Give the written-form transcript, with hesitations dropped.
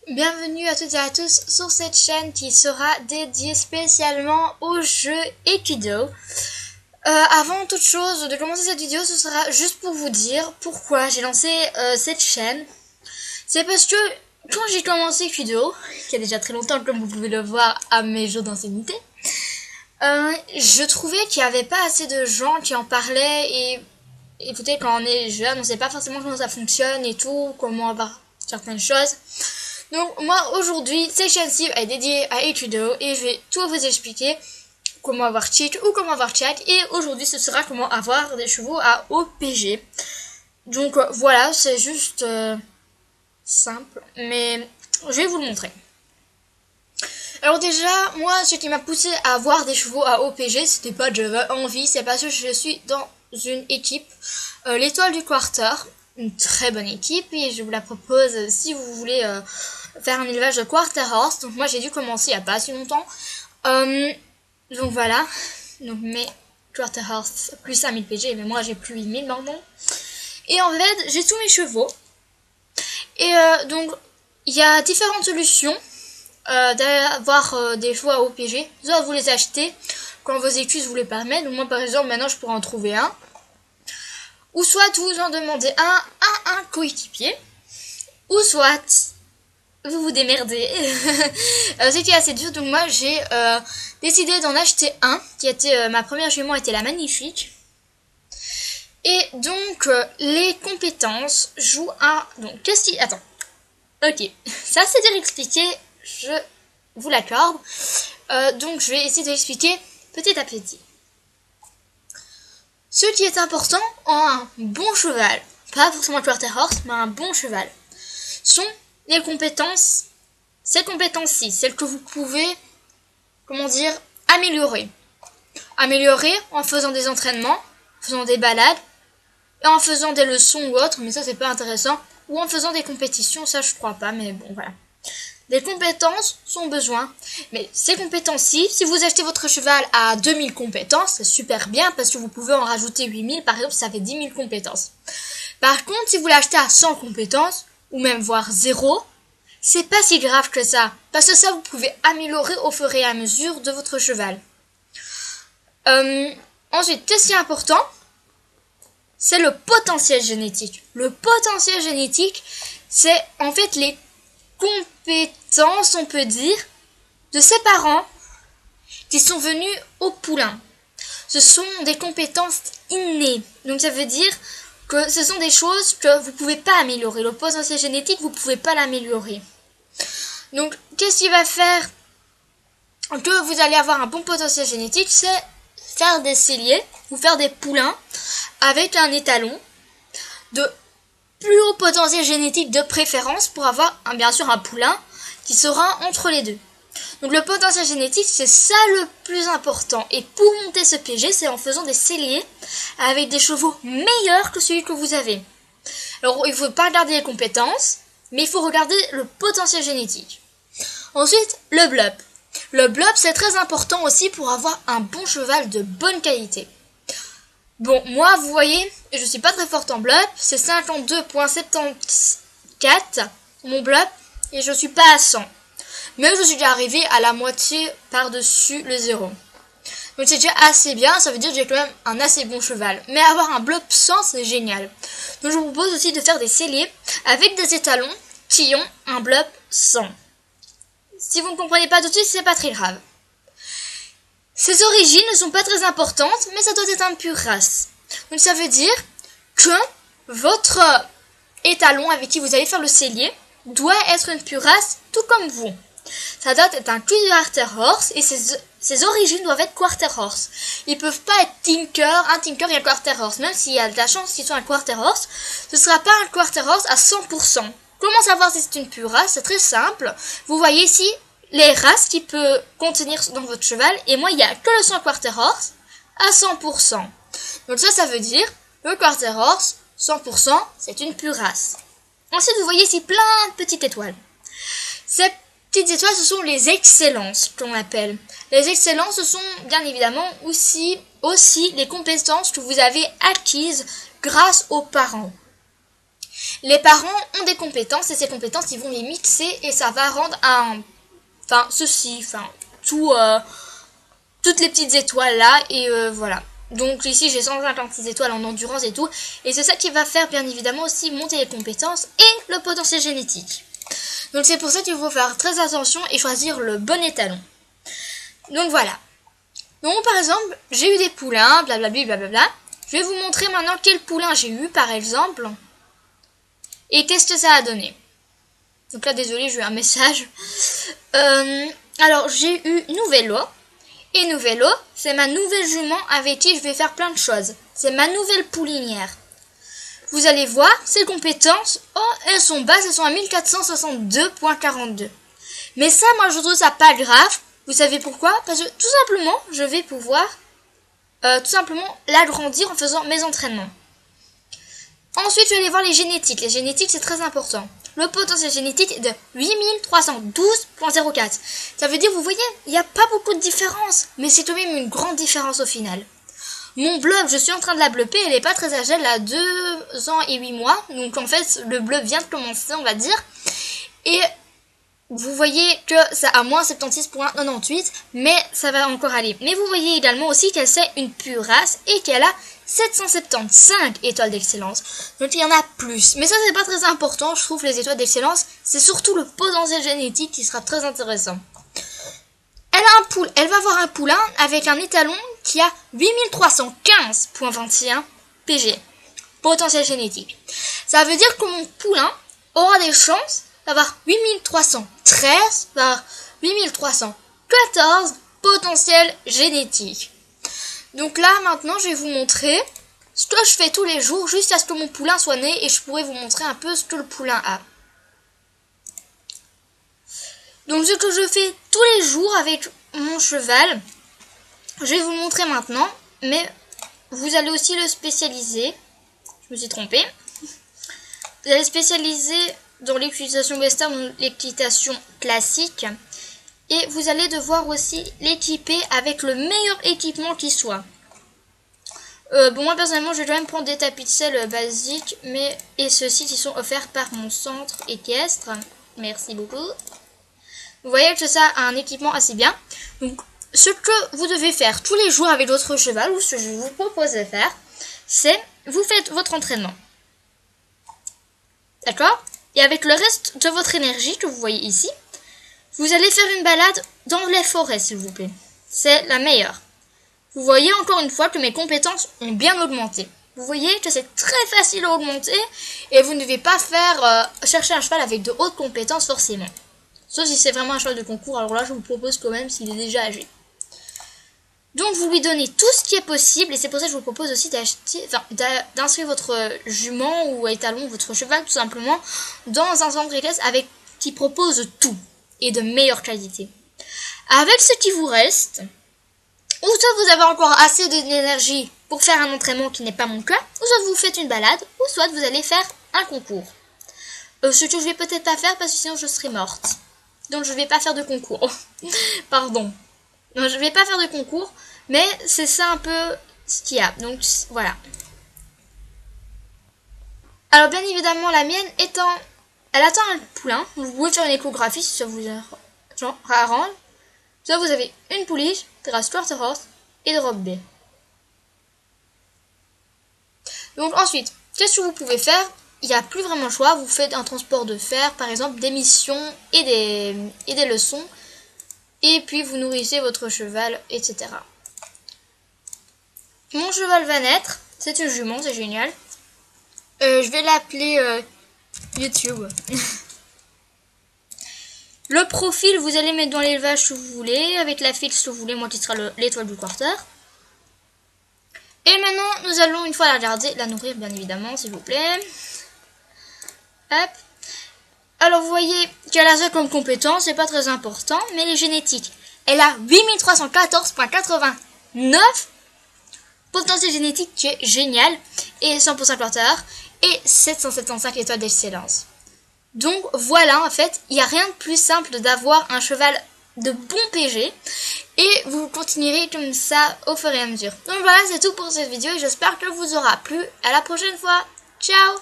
Bienvenue à toutes et à tous sur cette chaîne qui sera dédiée spécialement aux jeux Aikido. Avant toute chose de commencer cette vidéo, ce sera juste pour vous dire pourquoi j'ai lancé cette chaîne. C'est parce que quand j'ai commencé Aikido, qui a déjà très longtemps comme vous pouvez le voir à mes jours d'ancienneté, je trouvais qu'il n'y avait pas assez de gens qui en parlaient et écoutez, quand on est jeune, on ne sait pas forcément comment ça fonctionne et tout, comment avoir certaines choses. Donc moi aujourd'hui, cette chaîne-ci est dédiée à Aikido et je vais tout vous expliquer comment avoir cheat ou comment avoir check. Et aujourd'hui ce sera comment avoir des chevaux à OPG. Donc voilà, c'est juste simple, mais je vais vous le montrer. Alors déjà, moi ce qui m'a poussé à avoir des chevaux à OPG, c'était pas que j'avais envie, c'est parce que je suis dans une équipe, l'étoile du quarter, une très bonne équipe et je vous la propose si vous voulez faire un élevage de quarter horse. Donc moi j'ai dû commencer il n'y a pas si longtemps. Donc voilà, donc mes quarter horse plus 5000 PG, mais moi j'ai plus 8000 maintenant. Et en fait j'ai tous mes chevaux. Et donc il y a différentes solutions d'avoir des chevaux à OPG. Soit vous les achetez quand vos écus vous les permettent. Donc moi par exemple maintenant je pourrais en trouver un. Ou soit vous en demandez un à un coéquipier. Ou soit vous vous démerdez. C'est qui est assez dur. Donc moi j'ai décidé d'en acheter un. Qui était ma première jument était la magnifique. Et donc les compétences jouent un. Donc qu'est-ce qui. Attends. Ok. Ça c'est dur à expliquer. Je vous l'accorde. Donc je vais essayer de l'expliquer petit à petit. Ce qui est important en un bon cheval, pas forcément un quarter horse, mais un bon cheval, sont les compétences, ces compétences-ci, celles que vous pouvez, comment dire, améliorer. Améliorer en faisant des entraînements, en faisant des balades, et en faisant des leçons ou autres, mais ça c'est pas intéressant, ou en faisant des compétitions, ça je crois pas, mais bon voilà. Des compétences sont besoin, mais ces compétences-ci, si vous achetez votre cheval à 2000 compétences, c'est super bien parce que vous pouvez en rajouter 8000, par exemple, ça fait 10 000 compétences. Par contre, si vous l'achetez à 100 compétences, ou même voire 0, c'est pas si grave que ça, parce que ça vous pouvez améliorer au fur et à mesure de votre cheval. Ensuite, qu'est-ce qui est important ? C'est le potentiel génétique. Le potentiel génétique, c'est en fait les compétences, on peut dire, de ses parents qui sont venus au poulain. Ce sont des compétences innées. Donc ça veut dire que ce sont des choses que vous ne pouvez pas améliorer. Le potentiel génétique, vous ne pouvez pas l'améliorer. Donc qu'est-ce qui va faire que vous allez avoir un bon potentiel génétique ? C'est faire des celliers ou faire des poulains avec un étalon de plus haut potentiel génétique de préférence pour avoir bien sûr un poulain qui sera entre les deux. Donc le potentiel génétique, c'est ça le plus important. Et pour monter ce PG, c'est en faisant des celliers avec des chevaux meilleurs que celui que vous avez. Alors il ne faut pas regarder les compétences, mais il faut regarder le potentiel génétique. Ensuite, le blob. Le blob, c'est très important aussi pour avoir un bon cheval de bonne qualité. Bon, moi, vous voyez, je suis pas très forte en blob, c'est 52,74 mon blob, et je suis pas à 100. Mais je suis déjà arrivée à la moitié par-dessus le 0. Donc c'est déjà assez bien, ça veut dire que j'ai quand même un assez bon cheval. Mais avoir un blob 100, c'est génial. Donc je vous propose aussi de faire des celliers avec des étalons qui ont un blob 100. Si vous ne comprenez pas tout de suite, c'est pas très grave. Ses origines ne sont pas très importantes, mais ça doit être un pur race. Donc ça veut dire que votre étalon avec qui vous allez faire le cellier doit être une pure race, tout comme vous. Ça doit être un quarter horse et ses origines doivent être quarter horse. Ils peuvent pas être un tinker et un quarter horse. Même s'il y a de la chance qu'ils soient un quarter horse, ce sera pas un quarter horse à 100%. Comment savoir si c'est une pure race ? C'est très simple. Vous voyez ici les races qu'il peut contenir dans votre cheval, et moi il n'y a que le 100 quarter horse à 100%. Donc ça veut dire le quarter horse 100%, c'est une pure race. Ensuite vous voyez ici plein de petites étoiles. Ces petites étoiles, ce sont les excellences qu'on appelle. Les excellences, ce sont bien évidemment aussi les compétences que vous avez acquises grâce aux parents. Les parents ont des compétences et ces compétences, ils vont les mixer et ça va rendre toutes les petites étoiles là et voilà. Donc ici j'ai 156 étoiles en endurance et tout. Et c'est ça qui va faire bien évidemment aussi monter les compétences et le potentiel génétique. Donc c'est pour ça qu'il faut faire très attention et choisir le bon étalon. Donc voilà. Donc par exemple, j'ai eu des poulains, blablabla, blablabla. Je vais vous montrer maintenant quel poulain j'ai eu par exemple. Et qu'est-ce que ça a donné. Donc là désolé, j'ai eu un message. Alors j'ai eu Nouvelo. Et Nouvelo, c'est ma nouvelle jument avec qui je vais faire plein de choses. C'est ma nouvelle poulinière. Vous allez voir, ses compétences, elles sont basses, elles sont à 1462.42. Mais ça, moi, je trouve ça pas grave. Vous savez pourquoi? Parce que tout simplement, je vais pouvoir l'agrandir en faisant mes entraînements. Ensuite, je vais aller voir les génétiques. Les génétiques, c'est très important. Le potentiel génétique est de 8312.04. Ça veut dire, vous voyez, il n'y a pas beaucoup de différence. Mais c'est quand même une grande différence au final. Mon bleu, je suis en train de la bleuper, elle n'est pas très âgée, elle a 2 ans et 8 mois. Donc en fait, le bleu vient de commencer, on va dire. Et vous voyez que ça a moins 76.98, mais ça va encore aller. Mais vous voyez également aussi qu'elle c'est une pure race et qu'elle a 775 étoiles d'excellence. Donc il y en a plus. Mais ça, c'est pas très important, je trouve, les étoiles d'excellence. C'est surtout le potentiel génétique qui sera très intéressant. Elle va avoir un poulain avec un étalon qui a 8315.21 PG. Potentiel génétique. Ça veut dire que mon poulain aura des chances d'avoir 8313, d'avoir 8314 potentiel génétique. Donc là, maintenant, je vais vous montrer ce que je fais tous les jours jusqu'à ce que mon poulain soit né et je pourrai vous montrer un peu ce que le poulain a. Donc ce que je fais tous les jours avec mon cheval, je vais vous le montrer maintenant, mais vous allez aussi le spécialiser. Je me suis trompée. Vous allez spécialiser dans l'équitation western ou l'équitation classique. Et vous allez devoir aussi l'équiper avec le meilleur équipement qui soit. Bon, moi personnellement, je vais quand même prendre des tapis de selle basiques, et ceux-ci qui sont offerts par mon centre équestre. Merci beaucoup. Vous voyez que ça a un équipement assez bien. Donc, ce que vous devez faire tous les jours avec votre cheval, ou ce que je vous propose de faire, c'est vous faites votre entraînement. D'accord? Et avec le reste de votre énergie que vous voyez ici, vous allez faire une balade dans les forêts, s'il vous plaît. C'est la meilleure. Vous voyez encore une fois que mes compétences ont bien augmenté. Vous voyez que c'est très facile à augmenter et vous ne devez pas chercher un cheval avec de hautes compétences forcément. Sauf si c'est vraiment un cheval de concours, alors là je vous propose quand même s'il est déjà âgé. Donc vous lui donnez tout ce qui est possible et c'est pour ça que je vous propose aussi d'inscrire votre jument ou étalon, votre cheval tout simplement, dans un centre équestre qui propose tout et de meilleure qualité. Avec ce qui vous reste, ou soit vous avez encore assez d'énergie pour faire un entraînement qui n'est pas mon cas, ou soit vous faites une balade, ou soit vous allez faire un concours. Ce que je vais peut-être pas faire parce que sinon je serai morte. Donc je vais pas faire de concours. Pardon. Non, je vais pas faire de concours, mais c'est ça un peu ce qu'il y a. Donc voilà. Alors bien évidemment la mienne elle attend un poulain. Vous pouvez faire une échographie si ça vous arrange. Soit vous avez une pouliche, de race Quarter Horse et de robe B. Donc ensuite, qu'est-ce que vous pouvez faire? Il n'y a plus vraiment le choix. Vous faites un transport de fer, par exemple, des missions et des leçons. Et puis vous nourrissez votre cheval, etc. Mon cheval va naître. C'est une jument, c'est génial. Je vais l'appeler YouTube. Le profil, vous allez mettre dans l'élevage que vous voulez, avec la fixe que vous voulez, moi qui sera l'étoile du quarter. Et maintenant, nous allons, une fois la regarder, la nourrir bien évidemment, s'il vous plaît. Hop. Alors vous voyez qu'elle a ça comme compétence, c'est pas très important, mais les génétiques. Elle a 8314.89 potentiel génétique qui est génial, et 100% quarter, et 775 étoiles d'excellence. Donc voilà, en fait, il n'y a rien de plus simple d'avoir un cheval de bon PG et vous continuerez comme ça au fur et à mesure. Donc voilà, c'est tout pour cette vidéo et j'espère qu'elle vous aura plu. À la prochaine fois. Ciao!